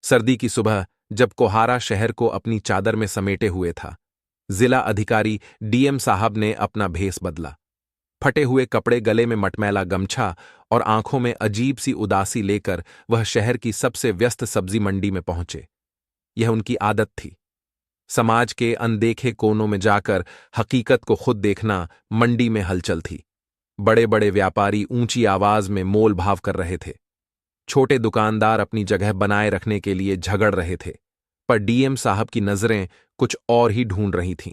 सर्दी की सुबह जब कोहारा शहर को अपनी चादर में समेटे हुए था, जिला अधिकारी डीएम साहब ने अपना भेस बदला। फटे हुए कपड़े, गले में मटमैला गमछा और आंखों में अजीब सी उदासी लेकर वह शहर की सबसे व्यस्त सब्जी मंडी में पहुंचे। यह उनकी आदत थी। समाज के अनदेखे कोनों में जाकर हकीकत को खुद देखना। मंडी में हलचल थी। बड़े बड़े व्यापारी ऊंची आवाज में मोल भाव कर रहे थे। छोटे दुकानदार अपनी जगह बनाए रखने के लिए झगड़ रहे थे, पर डीएम साहब की नजरें कुछ और ही ढूंढ रही थीं।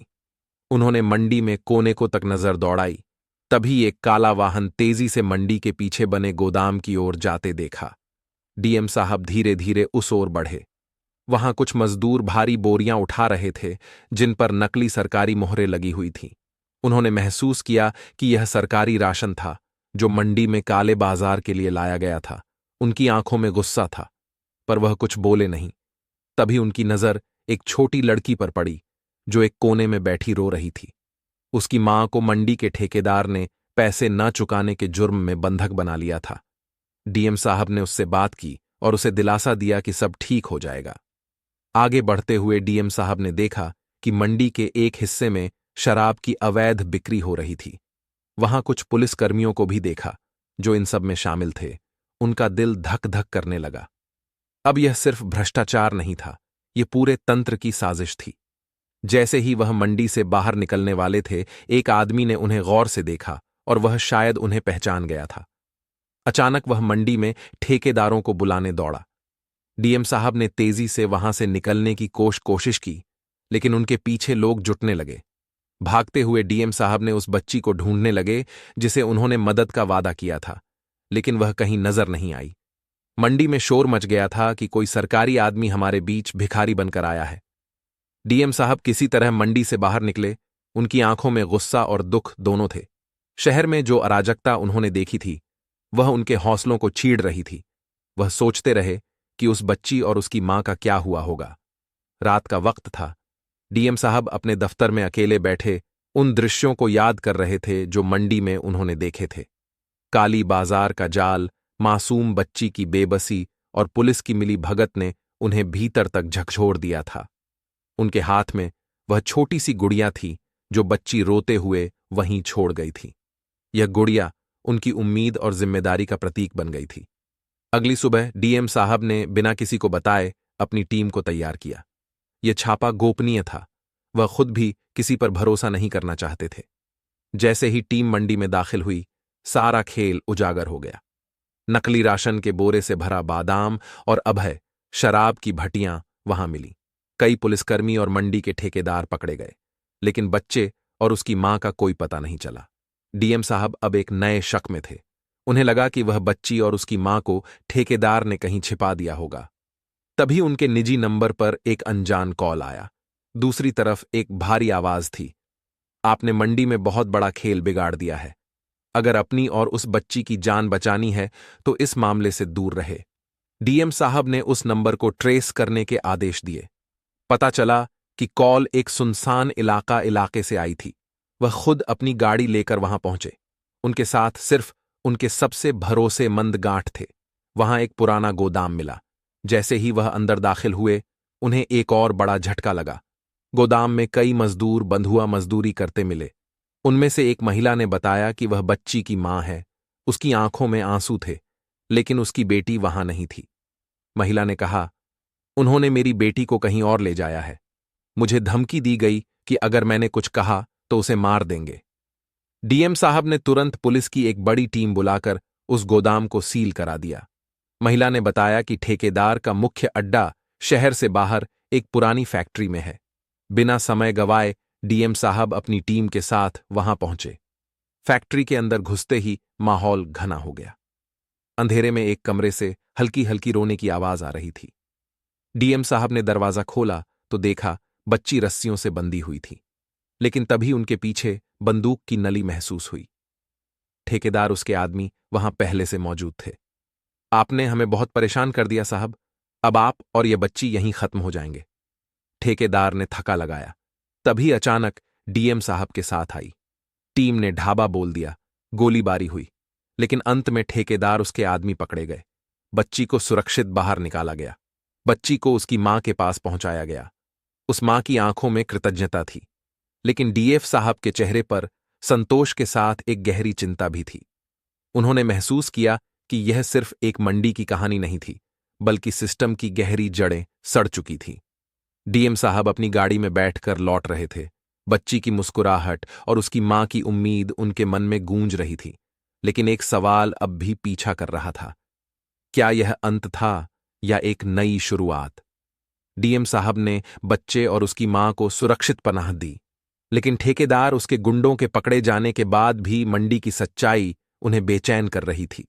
उन्होंने मंडी में कोने को तक नजर दौड़ाई। तभी एक काला वाहन तेजी से मंडी के पीछे बने गोदाम की ओर जाते देखा। डीएम साहब धीरे धीरे उस ओर बढ़े। वहां कुछ मजदूर भारी बोरियां उठा रहे थे, जिन पर नकली सरकारी मोहरें लगी हुई थीं। उन्होंने महसूस किया कि यह सरकारी राशन था, जो मंडी में काले बाजार के लिए लाया गया था। उनकी आंखों में गुस्सा था, पर वह कुछ बोले नहीं। तभी उनकी नजर एक छोटी लड़की पर पड़ी, जो एक कोने में बैठी रो रही थी। उसकी मां को मंडी के ठेकेदार ने पैसे न चुकाने के जुर्म में बंधक बना लिया था। डीएम साहब ने उससे बात की और उसे दिलासा दिया कि सब ठीक हो जाएगा। आगे बढ़ते हुए डीएम साहब ने देखा कि मंडी के एक हिस्से में शराब की अवैध बिक्री हो रही थी। वहां कुछ पुलिसकर्मियों को भी देखा, जो इन सब में शामिल थे। उनका दिल धक धक करने लगा। अब यह सिर्फ भ्रष्टाचार नहीं था, यह पूरे तंत्र की साजिश थी। जैसे ही वह मंडी से बाहर निकलने वाले थे, एक आदमी ने उन्हें गौर से देखा और वह शायद उन्हें पहचान गया था। अचानक वह मंडी में ठेकेदारों को बुलाने दौड़ा। डीएम साहब ने तेजी से वहां से निकलने की कोशिश की, लेकिन उनके पीछे लोग जुटने लगे। भागते हुए डीएम साहब ने उस बच्ची को ढूंढने लगे, जिसे उन्होंने मदद का वादा किया था, लेकिन वह कहीं नजर नहीं आई। मंडी में शोर मच गया था कि कोई सरकारी आदमी हमारे बीच भिखारी बनकर आया है। डीएम साहब किसी तरह मंडी से बाहर निकले। उनकी आंखों में गुस्सा और दुख दोनों थे। शहर में जो अराजकता उन्होंने देखी थी, वह उनके हौसलों को छीड़ रही थी। वह सोचते रहे कि उस बच्ची और उसकी मां का क्या हुआ होगा। रात का वक्त था। डीएम साहब अपने दफ्तर में अकेले बैठे उन दृश्यों को याद कर रहे थे जो मंडी में उन्होंने देखे थे। काली बाजार का जाल, मासूम बच्ची की बेबसी और पुलिस की मिली भगत ने उन्हें भीतर तक झकझोर दिया था। उनके हाथ में वह छोटी सी गुड़िया थी, जो बच्ची रोते हुए वहीं छोड़ गई थी। यह गुड़िया उनकी उम्मीद और जिम्मेदारी का प्रतीक बन गई थी। अगली सुबह डीएम साहब ने बिना किसी को बताए अपनी टीम को तैयार किया। यह छापा गोपनीय था। वह खुद भी किसी पर भरोसा नहीं करना चाहते थे। जैसे ही टीम मंडी में दाखिल हुई, सारा खेल उजागर हो गया। नकली राशन के बोरे से भरा बादाम और अभय शराब की भटियां वहां मिली। कई पुलिसकर्मी और मंडी के ठेकेदार पकड़े गए, लेकिन बच्चे और उसकी मां का कोई पता नहीं चला। डीएम साहब अब एक नए शक में थे। उन्हें लगा कि वह बच्ची और उसकी मां को ठेकेदार ने कहीं छिपा दिया होगा। तभी उनके निजी नंबर पर एक अनजान कॉल आया। दूसरी तरफ एक भारी आवाज थी, आपने मंडी में बहुत बड़ा खेल बिगाड़ दिया है। अगर अपनी और उस बच्ची की जान बचानी है तो इस मामले से दूर रहे। डीएम साहब ने उस नंबर को ट्रेस करने के आदेश दिए। पता चला कि कॉल एक सुनसान इलाके से आई थी। वह खुद अपनी गाड़ी लेकर वहां पहुंचे। उनके साथ सिर्फ उनके सबसे भरोसेमंद गांठ थे। वहां एक पुराना गोदाम मिला। जैसे ही वह अंदर दाखिल हुए, उन्हें एक और बड़ा झटका लगा। गोदाम में कई मजदूर बंधुआ मजदूरी करते मिले। उनमें से एक महिला ने बताया कि वह बच्ची की मां है। उसकी आंखों में आंसू थे, लेकिन उसकी बेटी वहां नहीं थी। महिला ने कहा, उन्होंने मेरी बेटी को कहीं और ले जाया है। मुझे धमकी दी गई कि अगर मैंने कुछ कहा तो उसे मार देंगे। डीएम साहब ने तुरंत पुलिस की एक बड़ी टीम बुलाकर उस गोदाम को सील करा दिया। महिला ने बताया कि ठेकेदार का मुख्य अड्डा शहर से बाहर एक पुरानी फैक्ट्री में है। बिना समय गवाए डीएम साहब अपनी टीम के साथ वहां पहुंचे। फैक्ट्री के अंदर घुसते ही माहौल घना हो गया। अंधेरे में एक कमरे से हल्की हल्की रोने की आवाज आ रही थी। डीएम साहब ने दरवाजा खोला तो देखा बच्ची रस्सियों से बंधी हुई थी, लेकिन तभी उनके पीछे बंदूक की नली महसूस हुई। ठेकेदार उसके आदमी वहां पहले से मौजूद थे। आपने हमें बहुत परेशान कर दिया साहब, अब आप और ये बच्ची यहीं खत्म हो जाएंगे। ठेकेदार ने थका लगाया। तभी अचानक डीएम साहब के साथ आई। टीम ने ढाबा बोल दिया, गोलीबारी हुई, लेकिन अंत में ठेकेदार उसके आदमी पकड़े गए। बच्ची को सुरक्षित बाहर निकाला गया। बच्ची को उसकी मां के पास पहुंचाया गया। उस मां की आंखों में कृतज्ञता थी, लेकिन डीएफ साहब के चेहरे पर संतोष के साथ एक गहरी चिंता भी थी। उन्होंने महसूस किया कि यह सिर्फ एक मंडी की कहानी नहीं थी, बल्कि सिस्टम की गहरी जड़ें सड़ चुकी थीं। डीएम साहब अपनी गाड़ी में बैठकर लौट रहे थे। बच्ची की मुस्कुराहट और उसकी मां की उम्मीद उनके मन में गूंज रही थी, लेकिन एक सवाल अब भी पीछा कर रहा था। क्या यह अंत था या एक नई शुरुआत? डीएम साहब ने बच्चे और उसकी मां को सुरक्षित पनाह दी, लेकिन ठेकेदार उसके गुंडों के पकड़े जाने के बाद भी मंडी की सच्चाई उन्हें बेचैन कर रही थी।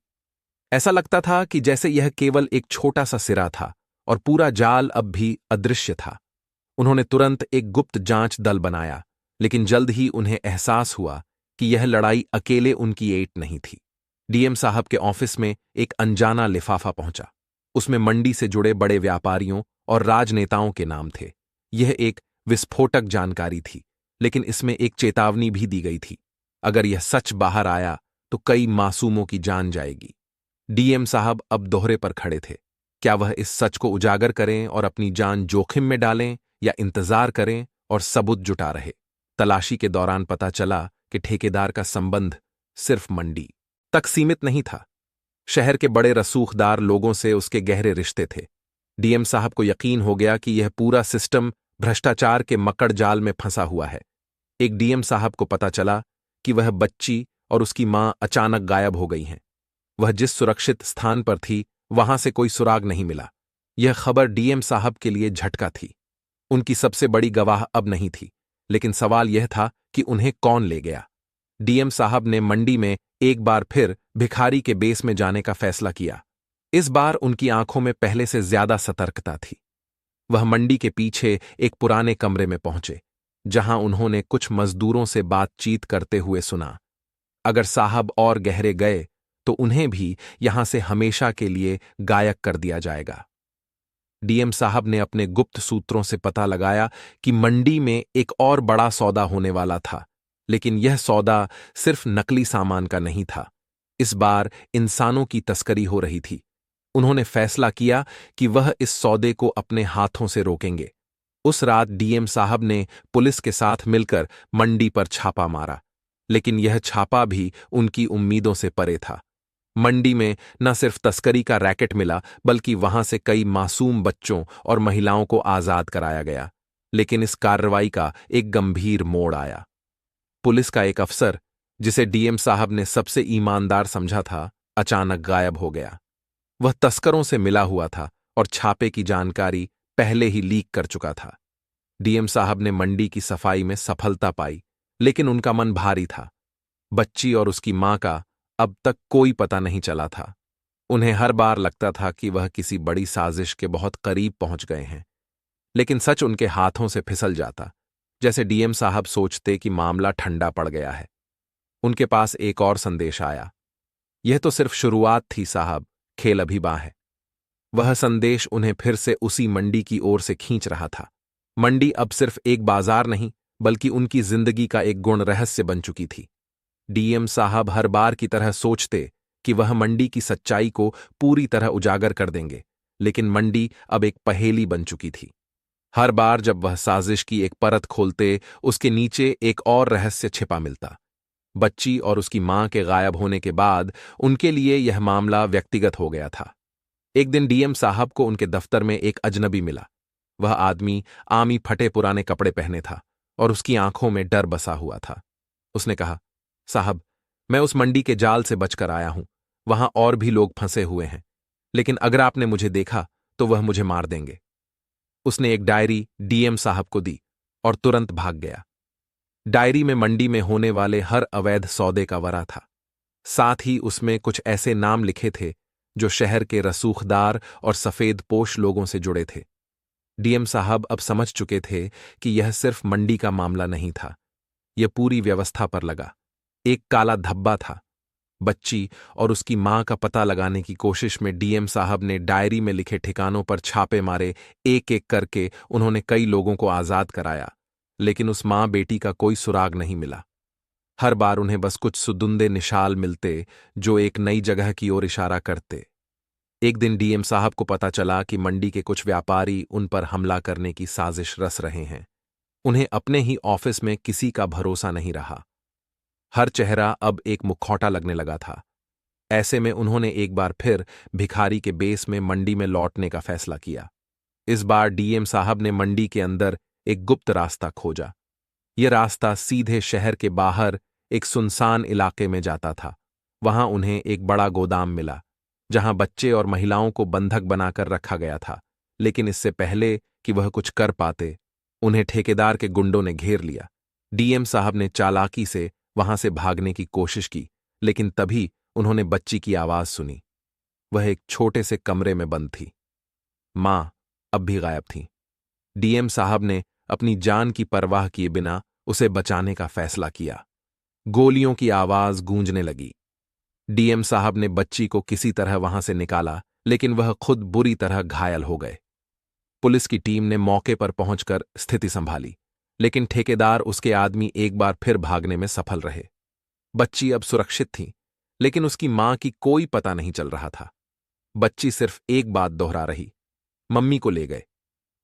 ऐसा लगता था कि जैसे यह केवल एक छोटा सा सिरा था और पूरा जाल अब भी अदृश्य था। उन्होंने तुरंत एक गुप्त जांच दल बनाया, लेकिन जल्द ही उन्हें एहसास हुआ कि यह लड़ाई अकेले उनकी एट नहीं थी। डीएम साहब के ऑफिस में एक अनजाना लिफाफा पहुंचा। उसमें मंडी से जुड़े बड़े व्यापारियों और राजनेताओं के नाम थे। यह एक विस्फोटक जानकारी थी, लेकिन इसमें एक चेतावनी भी दी गई थी। अगर यह सच बाहर आया तो कई मासूमों की जान जाएगी। डीएम साहब अब दोहरे पर खड़े थे। क्या वह इस सच को उजागर करें और अपनी जान जोखिम में डालें, या इंतजार करें और सबूत जुटा रहे? तलाशी के दौरान पता चला कि ठेकेदार का संबंध सिर्फ मंडी तक सीमित नहीं था। शहर के बड़े रसूखदार लोगों से उसके गहरे रिश्ते थे। डीएम साहब को यकीन हो गया कि यह पूरा सिस्टम भ्रष्टाचार के मकड़ जाल में फंसा हुआ है। एक डीएम साहब को पता चला कि वह बच्ची और उसकी मां अचानक गायब हो गई हैं। वह जिस सुरक्षित स्थान पर थी, वहां से कोई सुराग नहीं मिला। यह खबर डीएम साहब के लिए झटका थी। उनकी सबसे बड़ी गवाह अब नहीं थी, लेकिन सवाल यह था कि उन्हें कौन ले गया। डीएम साहब ने मंडी में एक बार फिर भिखारी के बेस में जाने का फैसला किया। इस बार उनकी आंखों में पहले से ज्यादा सतर्कता थी। वह मंडी के पीछे एक पुराने कमरे में पहुंचे, जहां उन्होंने कुछ मजदूरों से बातचीत करते हुए सुना। अगर साहब और गहरे गए तो उन्हें भी यहां से हमेशा के लिए गायब कर दिया जाएगा। डीएम साहब ने अपने गुप्त सूत्रों से पता लगाया कि मंडी में एक और बड़ा सौदा होने वाला था, लेकिन यह सौदा सिर्फ नकली सामान का नहीं था। इस बार इंसानों की तस्करी हो रही थी। उन्होंने फैसला किया कि वह इस सौदे को अपने हाथों से रोकेंगे। उस रात डीएम साहब ने पुलिस के साथ मिलकर मंडी पर छापा मारा, लेकिन यह छापा भी उनकी उम्मीदों से परे था। मंडी में न सिर्फ तस्करी का रैकेट मिला, बल्कि वहां से कई मासूम बच्चों और महिलाओं को आजाद कराया गया। लेकिन इस कार्रवाई का एक गंभीर मोड़ आया। पुलिस का एक अफसर, जिसे डीएम साहब ने सबसे ईमानदार समझा था, अचानक गायब हो गया। वह तस्करों से मिला हुआ था और छापे की जानकारी पहले ही लीक कर चुका था। डीएम साहब ने मंडी की सफाई में सफलता पाई, लेकिन उनका मन भारी था। बच्ची और उसकी मां का अब तक कोई पता नहीं चला था। उन्हें हर बार लगता था कि वह किसी बड़ी साजिश के बहुत करीब पहुंच गए हैं, लेकिन सच उनके हाथों से फिसल जाता। जैसे डीएम साहब सोचते कि मामला ठंडा पड़ गया है। उनके पास एक और संदेश आया। यह तो सिर्फ शुरुआत थी साहब, खेल अभी बां है। वह संदेश उन्हें फिर से उसी मंडी की ओर से खींच रहा था। मंडी अब सिर्फ एक बाजार नहीं, बल्कि उनकी जिंदगी का एक गुण रहस्य बन चुकी थी। डीएम साहब हर बार की तरह सोचते कि वह मंडी की सच्चाई को पूरी तरह उजागर कर देंगे, लेकिन मंडी अब एक पहेली बन चुकी थी। हर बार जब वह साजिश की एक परत खोलते, उसके नीचे एक और रहस्य छिपा मिलता। बच्ची और उसकी मां के गायब होने के बाद उनके लिए यह मामला व्यक्तिगत हो गया था। एक दिन डीएम साहब को उनके दफ्तर में एक अजनबी मिला। वह आदमी आमी फटे पुराने कपड़े पहने था और उसकी आंखों में डर बसा हुआ था। उसने कहा, साहब, मैं उस मंडी के जाल से बचकर आया हूं। वहां और भी लोग फंसे हुए हैं, लेकिन अगर आपने मुझे देखा तो वह मुझे मार देंगे। उसने एक डायरी डीएम साहब को दी और तुरंत भाग गया। डायरी में मंडी में होने वाले हर अवैध सौदे का वर्णन था। साथ ही उसमें कुछ ऐसे नाम लिखे थे जो शहर के रसूखदार और सफेद पोश लोगों से जुड़े थे। डीएम साहब अब समझ चुके थे कि यह सिर्फ मंडी का मामला नहीं था, यह पूरी व्यवस्था पर लगा। एक काला धब्बा था। बच्ची और उसकी मां का पता लगाने की कोशिश में डीएम साहब ने डायरी में लिखे ठिकानों पर छापे मारे। एक एक करके उन्होंने कई लोगों को आजाद कराया, लेकिन उस मां बेटी का कोई सुराग नहीं मिला। हर बार उन्हें बस कुछ सुदुंदे निशाल मिलते, जो एक नई जगह की ओर इशारा करते। एक दिन डीएम साहब को पता चला कि मंडी के कुछ व्यापारी उन पर हमला करने की साजिश रच रहे हैं। उन्हें अपने ही ऑफिस में किसी का भरोसा नहीं रहा। हर चेहरा अब एक मुखौटा लगने लगा था। ऐसे में उन्होंने एक बार फिर भिखारी के बेस में मंडी में लौटने का फैसला किया। इस बार डीएम साहब ने मंडी के अंदर एक गुप्त रास्ता खोजा। यह रास्ता सीधे शहर के बाहर एक सुनसान इलाके में जाता था। वहां उन्हें एक बड़ा गोदाम मिला, जहां बच्चे और महिलाओं को बंधक बनाकर रखा गया था। लेकिन इससे पहले कि वह कुछ कर पाते, उन्हें ठेकेदार के गुंडों ने घेर लिया। डीएम साहब ने चालाकी से वहां से भागने की कोशिश की, लेकिन तभी उन्होंने बच्ची की आवाज सुनी। वह एक छोटे से कमरे में बंद थी। मां अब भी गायब थी। डीएम साहब ने अपनी जान की परवाह किए बिना उसे बचाने का फैसला किया। गोलियों की आवाज गूंजने लगी। डीएम साहब ने बच्ची को किसी तरह वहां से निकाला, लेकिन वह खुद बुरी तरह घायल हो गए। पुलिस की टीम ने मौके पर पहुंचकर स्थिति संभाली, लेकिन ठेकेदार उसके आदमी एक बार फिर भागने में सफल रहे। बच्ची अब सुरक्षित थी, लेकिन उसकी मां की कोई पता नहीं चल रहा था। बच्ची सिर्फ एक बात दोहरा रही, मम्मी को ले गए।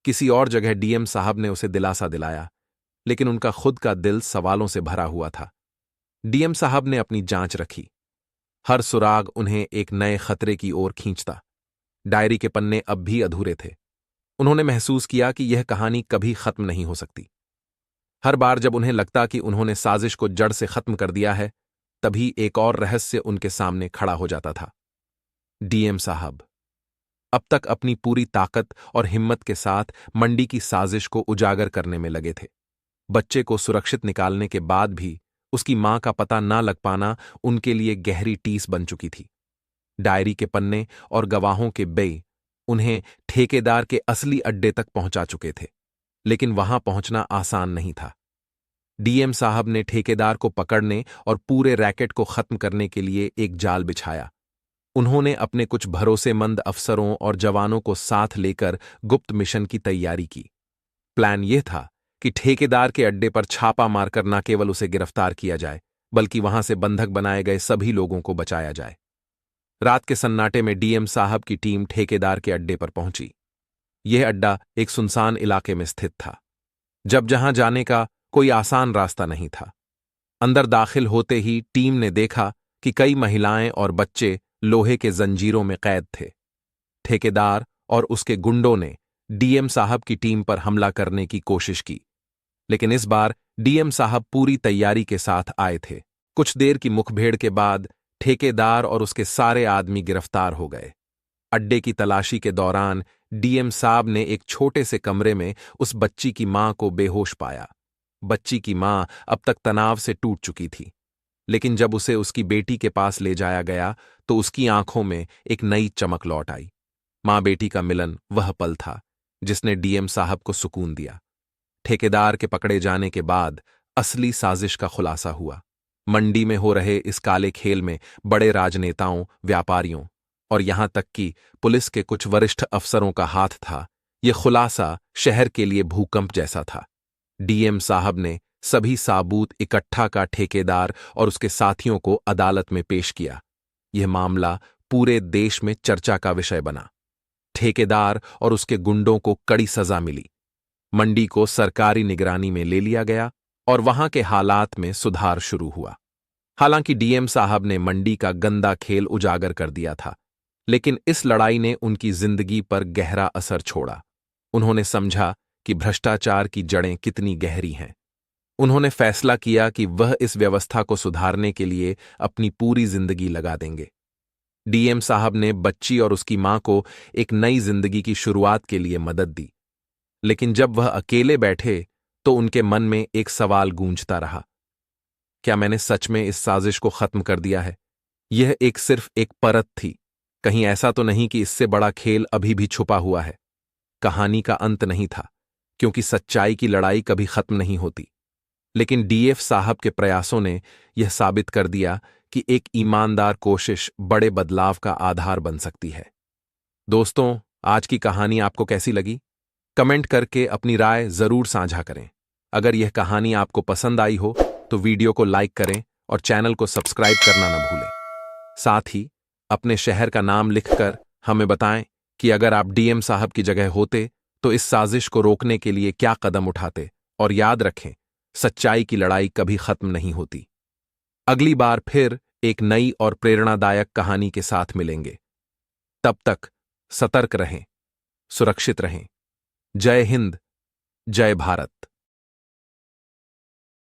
किसी और जगह डीएम साहब ने उसे दिलासा दिलाया, लेकिन उनका खुद का दिल सवालों से भरा हुआ था। डीएम साहब ने अपनी जांच रखी। हर सुराग उन्हें एक नए खतरे की ओर खींचता। डायरी के पन्ने अब भी अधूरे थे। उन्होंने महसूस किया कि यह कहानी कभी खत्म नहीं हो सकती। हर बार जब उन्हें लगता कि उन्होंने साजिश को जड़ से खत्म कर दिया है, तभी एक और रहस्य उनके सामने खड़ा हो जाता था। डीएम साहब अब तक अपनी पूरी ताकत और हिम्मत के साथ मंडी की साजिश को उजागर करने में लगे थे। बच्चे को सुरक्षित निकालने के बाद भी उसकी मां का पता न लग पाना उनके लिए गहरी टीस बन चुकी थी। डायरी के पन्ने और गवाहों के बे उन्हें ठेकेदार के असली अड्डे तक पहुंचा चुके थे, लेकिन वहां पहुंचना आसान नहीं था। डीएम साहब ने ठेकेदार को पकड़ने और पूरे रैकेट को खत्म करने के लिए एक जाल बिछाया। उन्होंने अपने कुछ भरोसेमंद अफसरों और जवानों को साथ लेकर गुप्त मिशन की तैयारी की। प्लान यह था कि ठेकेदार के अड्डे पर छापा मारकर न केवल उसे गिरफ्तार किया जाए, बल्कि वहां से बंधक बनाए गए सभी लोगों को बचाया जाए। रात के सन्नाटे में डीएम साहब की टीम ठेकेदार के अड्डे पर पहुंची। यह अड्डा एक सुनसान इलाके में स्थित था, जब जहां जाने का कोई आसान रास्ता नहीं था। अंदर दाखिल होते ही टीम ने देखा कि कई महिलाएं और बच्चे लोहे के जंजीरों में कैद थे। ठेकेदार और उसके गुंडों ने डीएम साहब की टीम पर हमला करने की कोशिश की, लेकिन इस बार डीएम साहब पूरी तैयारी के साथ आए थे। कुछ देर की मुखभेड़ के बाद ठेकेदार और उसके सारे आदमी गिरफ्तार हो गए। अड्डे की तलाशी के दौरान डीएम साहब ने एक छोटे से कमरे में उस बच्ची की मां को बेहोश पाया। बच्ची की मां अब तक तनाव से टूट चुकी थी, लेकिन जब उसे उसकी बेटी के पास ले जाया गया तो उसकी आंखों में एक नई चमक लौट आई। मां बेटी का मिलन वह पल था जिसने डीएम साहब को सुकून दिया। ठेकेदार के पकड़े जाने के बाद असली साजिश का खुलासा हुआ। मंडी में हो रहे इस काले खेल में बड़े राजनेताओं, व्यापारियों और यहां तक कि पुलिस के कुछ वरिष्ठ अफसरों का हाथ था। यह खुलासा शहर के लिए भूकंप जैसा था। डीएम साहब ने सभी साबूत इकट्ठा का ठेकेदार और उसके साथियों को अदालत में पेश किया। यह मामला पूरे देश में चर्चा का विषय बना। ठेकेदार और उसके गुंडों को कड़ी सजा मिली। मंडी को सरकारी निगरानी में ले लिया गया और वहां के हालात में सुधार शुरू हुआ। हालांकि डीएम साहब ने मंडी का गंदा खेल उजागर कर दिया था, लेकिन इस लड़ाई ने उनकी जिंदगी पर गहरा असर छोड़ा। उन्होंने समझा कि भ्रष्टाचार की जड़ें कितनी गहरी हैं। उन्होंने फैसला किया कि वह इस व्यवस्था को सुधारने के लिए अपनी पूरी जिंदगी लगा देंगे। डीएम साहब ने बच्ची और उसकी मां को एक नई जिंदगी की शुरुआत के लिए मदद दी, लेकिन जब वह अकेले बैठे तो उनके मन में एक सवाल गूंजता रहा, क्या मैंने सच में इस साजिश को खत्म कर दिया है? यह सिर्फ एक परत थी। कहीं ऐसा तो नहीं कि इससे बड़ा खेल अभी भी छुपा हुआ है? कहानी का अंत नहीं था, क्योंकि सच्चाई की लड़ाई कभी खत्म नहीं होती। लेकिन डीएफ साहब के प्रयासों ने यह साबित कर दिया कि एक ईमानदार कोशिश बड़े बदलाव का आधार बन सकती है। दोस्तों, आज की कहानी आपको कैसी लगी? कमेंट करके अपनी राय जरूर साझा करें। अगर यह कहानी आपको पसंद आई हो तो वीडियो को लाइक करें और चैनल को सब्सक्राइब करना न भूलें। साथ ही अपने शहर का नाम लिखकर हमें बताएं कि अगर आप डीएम साहब की जगह होते तो इस साजिश को रोकने के लिए क्या कदम उठाते। और याद रखें, सच्चाई की लड़ाई कभी खत्म नहीं होती। अगली बार फिर एक नई और प्रेरणादायक कहानी के साथ मिलेंगे। तब तक सतर्क रहें, सुरक्षित रहें। जय हिंद, जय भारत।